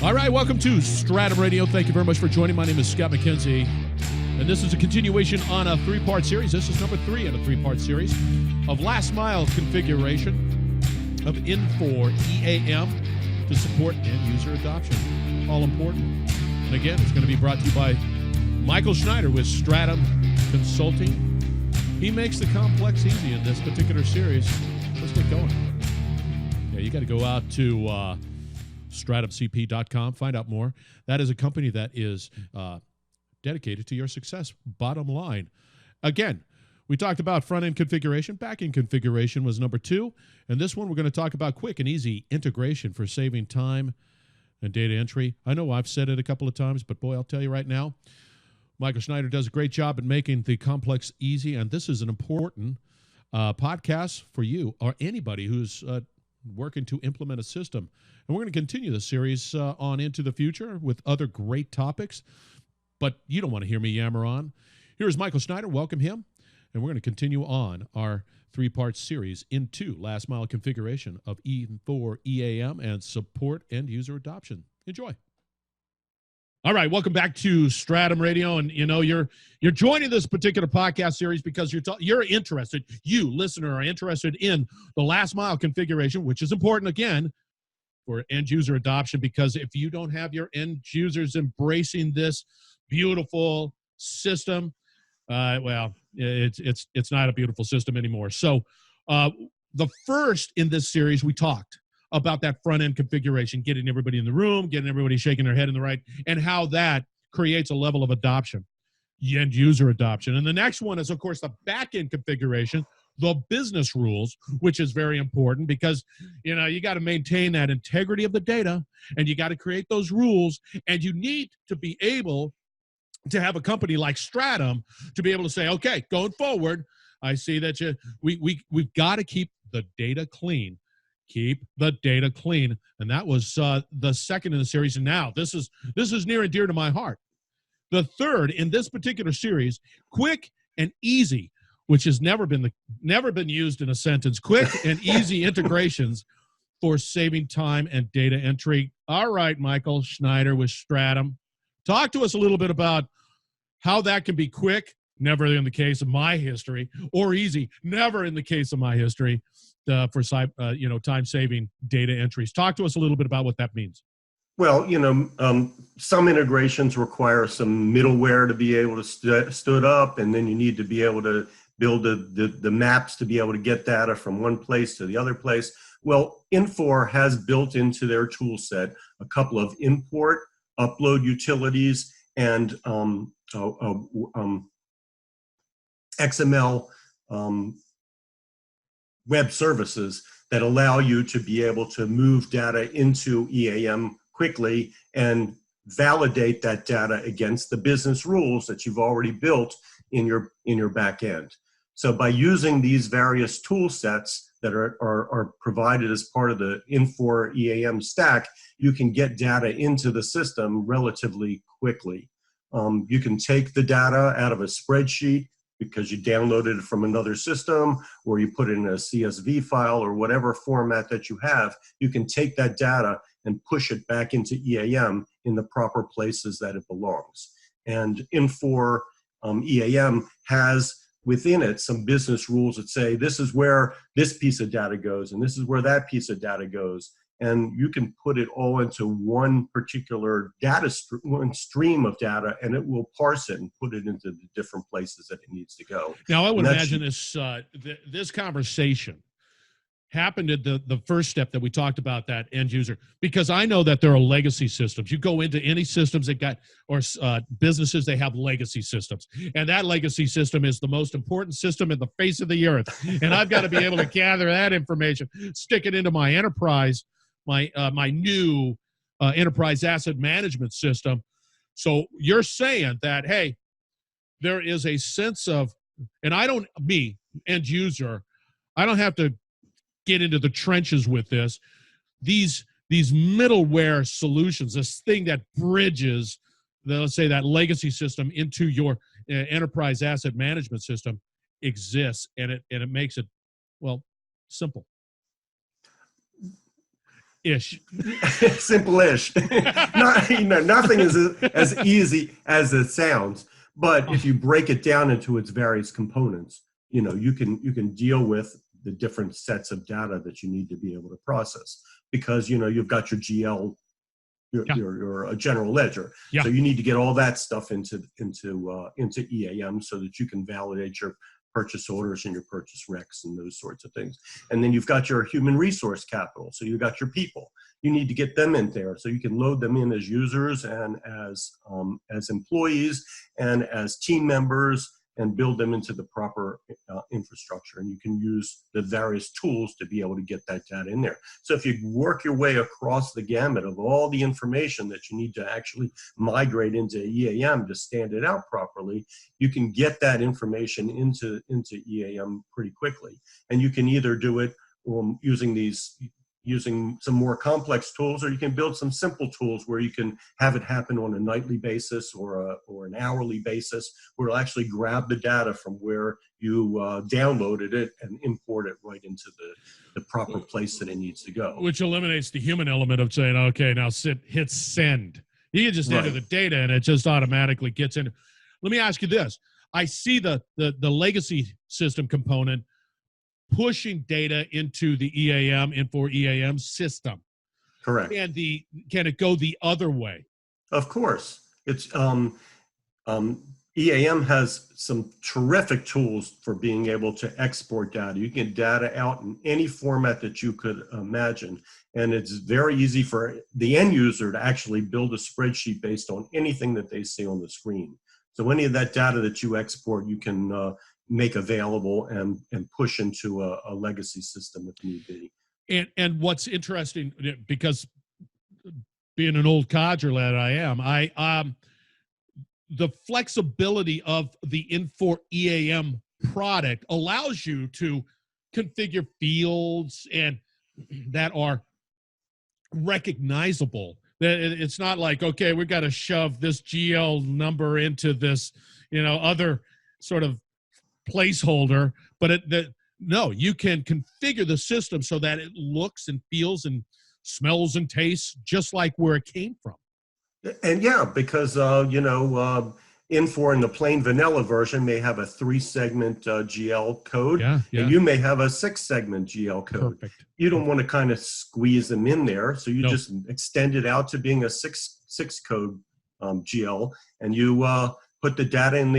All right, welcome to Stratum Radio. Thank you very much for joining. My name is Scott McKenzie, and this is a continuation on a three-part series. This is number 3 in a three-part series of last mile configuration of InforEAM to support end-user adoption. All important. And again, it's going to be brought to you by Michael Snyder with Stratum Consulting. He makes the complex easy in this particular series. Let's get going. Yeah, you got to go out to stratumcp.com, find out more. That is a company that is dedicated to your success, bottom line. Again, we talked about front-end configuration. Back-end configuration was number 2. And this one we're going to talk about quick and easy integration for saving time and data entry. I know I've said it a couple of times, but boy, I'll tell you right now, Michael Snyder does a great job at making the complex easy, and this is an important podcast for you or anybody who's working to implement a system. And we're going to continue the series on into the future with other great topics, but you don't want to hear me yammer on. Here's Michael Snyder. Welcome him. And we're going to continue on our three-part series into last mile configuration of InforEAM and support end user adoption. Enjoy. All right, welcome back to Stratum Radio, and you know you're joining this particular podcast series because you're interested. You, listener, are interested in the last mile configuration, which is important again for end user adoption. Because if you don't have your end users embracing this beautiful system, well, it's not a beautiful system anymore. So, the first in this series we talked about that front-end configuration, getting everybody in the room, getting everybody shaking their head in the right, and how that creates a level of adoption, end-user adoption. And the next one is, of course, the back-end configuration, the business rules, which is very important because, you know, you got to maintain that integrity of the data, and you got to create those rules, and you need to be able to have a company like Stratum to be able to say, okay, going forward, I see that we've got to keep the data clean. Keep the data clean. And that was the second in the series. And now this is near and dear to my heart. The third in this particular series, quick and easy, which has never been used in a sentence, quick and easy integrations for saving time and data entry. All right, Michael Snyder with Stratum. Talk to us a little bit about how that can be quick, never in the case of my history, or easy, never in the case of my history, for time-saving data entries. Talk to us a little bit about what that means. Well, some integrations require some middleware to be able to stood up, and then you need to be able to build the maps to be able to get data from one place to the other place. Well, Infor has built into their tool set a couple of import, upload utilities, and XML web services that allow you to be able to move data into EAM quickly and validate that data against the business rules that you've already built in your back end. So by using these various tool sets that are provided as part of the InforEAM stack, you can get data into the system relatively quickly. You can take the data out of a spreadsheet because you downloaded it from another system, or you put it in a CSV file or whatever format that you have. You can take that data and push it back into EAM in the proper places that it belongs. And InforEAM has within it some business rules that say this is where this piece of data goes and this is where that piece of data goes. And you can put it all into one particular one stream of data, and it will parse it and put it into the different places that it needs to go. Now, I would imagine this conversation happened at the first step that we talked about, that end user, because I know that there are legacy systems. You go into any systems that got, or businesses, they have legacy systems. And that legacy system is the most important system in the face of the earth. And I've got to be able to gather that information, stick it into my enterprise, my new enterprise asset management system. So you're saying that, hey, there is a sense of, and end user, I don't have to get into the trenches with this. These middleware solutions, this thing that bridges, let's say, that legacy system into your enterprise asset management system exists, and it makes it, well, simple. Ish. Simple-ish. Nothing is as easy as it sounds. But if you break it down into its various components, you can deal with the different sets of data that you need to be able to process, because you've got your GL, your general ledger. Yeah. So you need to get all that stuff into EAM so that you can validate your purchase orders and your purchase recs and those sorts of things. And then you've got your human resource capital. So you've got your people. You need to get them in there so you can load them in as users and as employees and as team members, and build them into the proper infrastructure. And you can use the various tools to be able to get that data in there. So if you work your way across the gamut of all the information that you need to actually migrate into EAM to stand it out properly, you can get that information into EAM pretty quickly. And you can either do it using some more complex tools, or you can build some simple tools where you can have it happen on a nightly basis or an hourly basis, where it'll actually grab the data from where you downloaded it and import it right into the proper place that it needs to go. Which eliminates the human element of saying, okay, now hit send. You can just enter the data and it just automatically gets in. Let me ask you this. I see the legacy system component pushing data into the EAM, InforEAM system. Correct. And can it go the other way? Of course. It's EAM has some terrific tools for being able to export data. You can get data out in any format that you could imagine. And it's very easy for the end user to actually build a spreadsheet based on anything that they see on the screen. So any of that data that you export, you can make available and push into a legacy system if need be. And what's interesting, because being an old codger lad I am, the flexibility of the InforEAM product allows you to configure fields and that are recognizable. It's not like, okay, we've got to shove this GL number into this, other sort of placeholder, but no, you can configure the system so that it looks and feels and smells and tastes just like where it came from. And because Infor in the plain vanilla version may have a 3-segment GL code, and you may have a 6-segment GL code. Perfect. You don't want to kind of squeeze them in there, so you just extend it out to being a 6-code GL, and you put the data in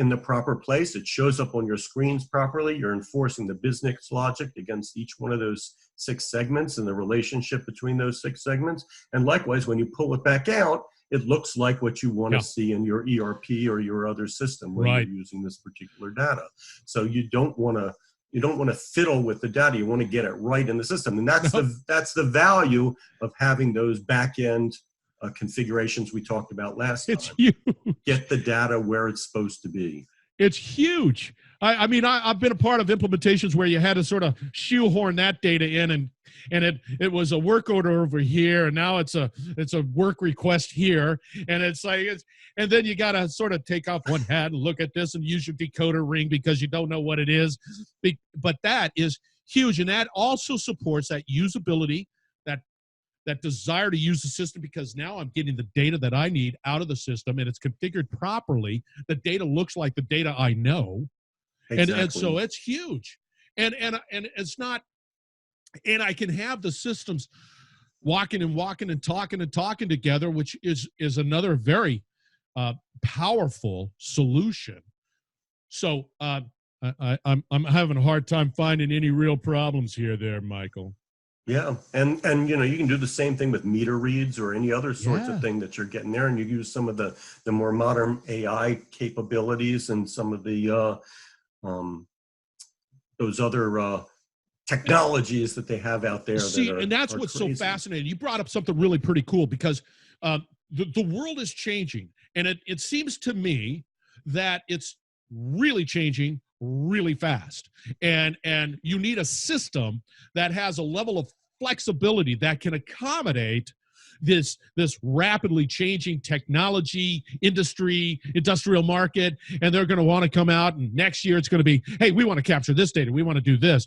the proper place. It shows up on your screens properly. You're enforcing the business logic against each one of those 6 segments and the relationship between those 6 segments. And likewise, when you pull it back out, it looks like what you want to see in your ERP or your other system when you're using this particular data. So you don't want to fiddle with the data. You want to get it right in the system, and that's the value of having those back end configurations we talked about last time. It's huge. Get the data where it's supposed to be. It's huge. I mean, I've been a part of implementations where you had to sort of shoehorn that data in, and it was a work order over here, and now it's a work request here, and it's like and then you got to sort of take off one hat and look at this and use your decoder ring because you don't know what it is. But that is huge, and that also supports that usability, that desire to use the system, because now I'm getting the data that I need out of the system and it's configured properly. The data looks like the data I know. Exactly. And so it's huge. And it's not, and I can have the systems walking and talking together, which is another very powerful solution. So I'm having a hard time finding any real problems there, Michael. Yeah, and you can do the same thing with meter reads or any other sorts of thing that you're getting there, and you use some of the more modern AI capabilities and some of the those other technologies that they have out there. And that's what's crazy. So fascinating. You brought up something really pretty cool, because the world is changing, and it seems to me that it's really changing really fast, and you need a system that has a level of flexibility that can accommodate this rapidly changing technology industrial market. And they're going to want to come out, and next year it's going to be, hey, we want to capture this data, we want to do this.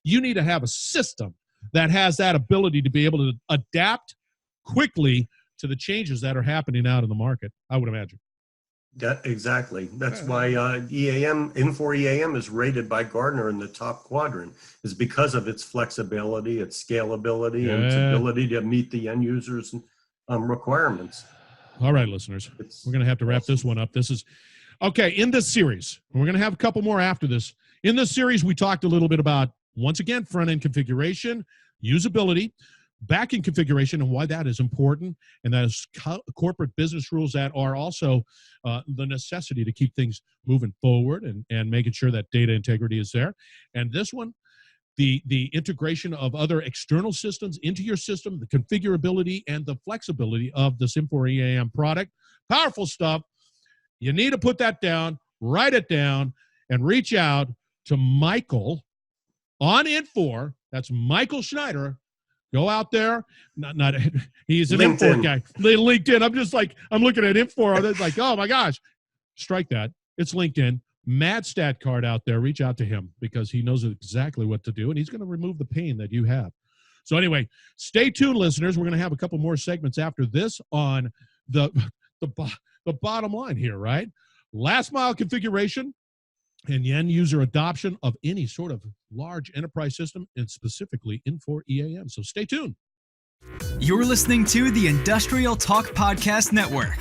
You need to have a system that has that ability to be able to adapt quickly to the changes that are happening out in the market, I would imagine. Exactly. That's why InforEAM is rated by Gartner in the top quadrant, is because of its flexibility, its scalability, and its ability to meet the end user's requirements. All right, listeners, we're going to have to wrap this one up. This is okay. In this series, we're going to have a couple more after this. In this series, we talked a little bit about, once again, front-end configuration, usability, back-end configuration, and why that is important, and that is corporate business rules that are also the necessity to keep things moving forward and making sure that data integrity is there. And this one, the integration of other external systems into your system, the configurability and the flexibility of the InforEAM product. Powerful stuff. You need to put that down, write it down, and reach out to Michael on Infor. That's Michael Snyder. Go out there. He's an Infor guy. LinkedIn. I'm looking at Infor. It's like, oh my gosh. Strike that. It's LinkedIn. Mad stat card out there. Reach out to him because he knows exactly what to do, and he's going to remove the pain that you have. So anyway, stay tuned, listeners. We're going to have a couple more segments after this on the bottom line here, right? Last mile configuration and the end user adoption of any sort of large enterprise system, and specifically InforEAM. So stay tuned. You're listening to the Industrial Talk Podcast Network.